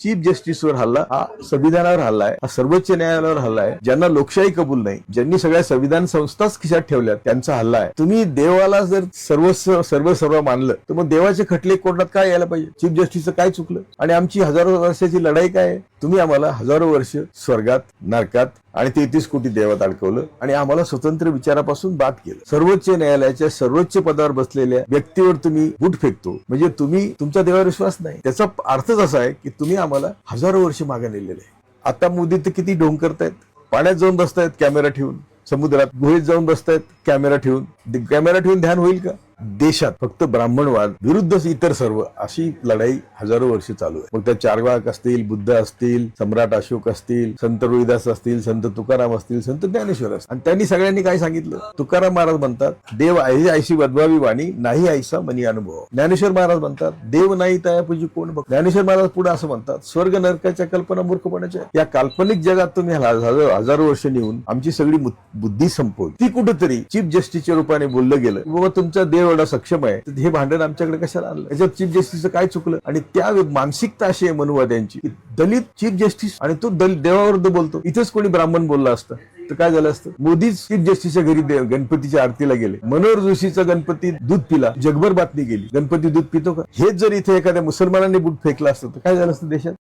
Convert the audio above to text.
Chief जस्टिसवर हल्ला हा संविधानावर हल्ला आहे, हा सर्वोच्च न्यायालयावर हल्ला आहे. ज्यांना लोकशाही कबूल नाही, ज्यांनी सगळ्या संविधान संस्थाच खिशात ठेवल्या, त्यांचा हल्ला आहे. तुम्ही देवाला जर सर्व मानलं तर मग देवाचे खटले कोर्टात काय यायला पाहिजे? चीफ जस्टिसचं काय चुकलं? आणि आमची हजारो वर्षाची लढाई काय आहे? तुम्ही आम्हाला हजारो वर्ष स्वर्गात, नरकात आणि 33 कोटी देवात अडकवलं आणि आम्हाला स्वतंत्र विचारापासून बाद केलं. सर्वोच्च न्यायालयाच्या सर्वोच्च पदावर बसलेल्या व्यक्तीवर तुम्ही बूट फेकतो म्हणजे तुम्ही तुमचा देवावर विश्वास नाही. त्याचा अर्थच असा आहे की तुम्ही आम्हाला हजारो वर्ष मागे नेलेले आहे. आता मोदी तर किती ढोंग करतायत, पाण्यात जाऊन बसतायत कॅमेरा ठेवून, समुद्रात गुहेत जाऊन बसतायत कॅमेरा ठेवून ध्यान होईल का? देशात फक्त ब्राह्मणवाद विरुद्ध इतर सर्व अशी लढाई हजारो वर्ष चालू आहे. मग त्या चारवाक असतील, बुद्ध असतील, सम्राट अशोक असतील, संत रोहिदास असतील, संत तुकाराम असतील, संत ज्ञानेश्वर असतील. आणि त्यांनी सगळ्यांनी काय सांगितलं? तुकाराम महाराज म्हणतात, देव आहे ऐशी वदवावी वाणी, नाही ऐसा मनी अनुभव. ज्ञानेश्वर महाराज म्हणतात, देव नाही तयापुजी कोण बघ. ज्ञानेश्वर महाराज पुढे असं म्हणतात, स्वर्ग नरकाच्या कल्पना मूर्खपणाच्या. या काल्पनिक जगात तुम्ही हजारो वर्ष नेऊन आमची सगळी बुद्धी संपवली. ती कुठेतरी चीफ जस्टिसच्या रूपाने बोललं गेलं, बाबा तुमचा देव एवढा सक्षम आहे, तर हे भांडण आमच्याकडे कशाला आणलं? याच्यात चीफ जस्टिसचं काय चुकलं? आणि त्या मानसिकता अशी आहे मनुवाद्यांची, दलित चीफ जस्टिस आणि तो देवाविरुद्ध बोलतो. इथेच कोणी ब्राह्मण बोलला असतं तर काय झालं असतं? मोदीच चीफ जस्टिसच्या घरी गणपतीच्या आरतीला गेले, मनोहर जोशीचा गणपती दूध पिला, जगभर बातमी गेली, गणपती दूध पितो का? हेच जर इथे एखाद्या मुसलमानांनी बूट फेकला असतं तर काय झालं असतं देशात?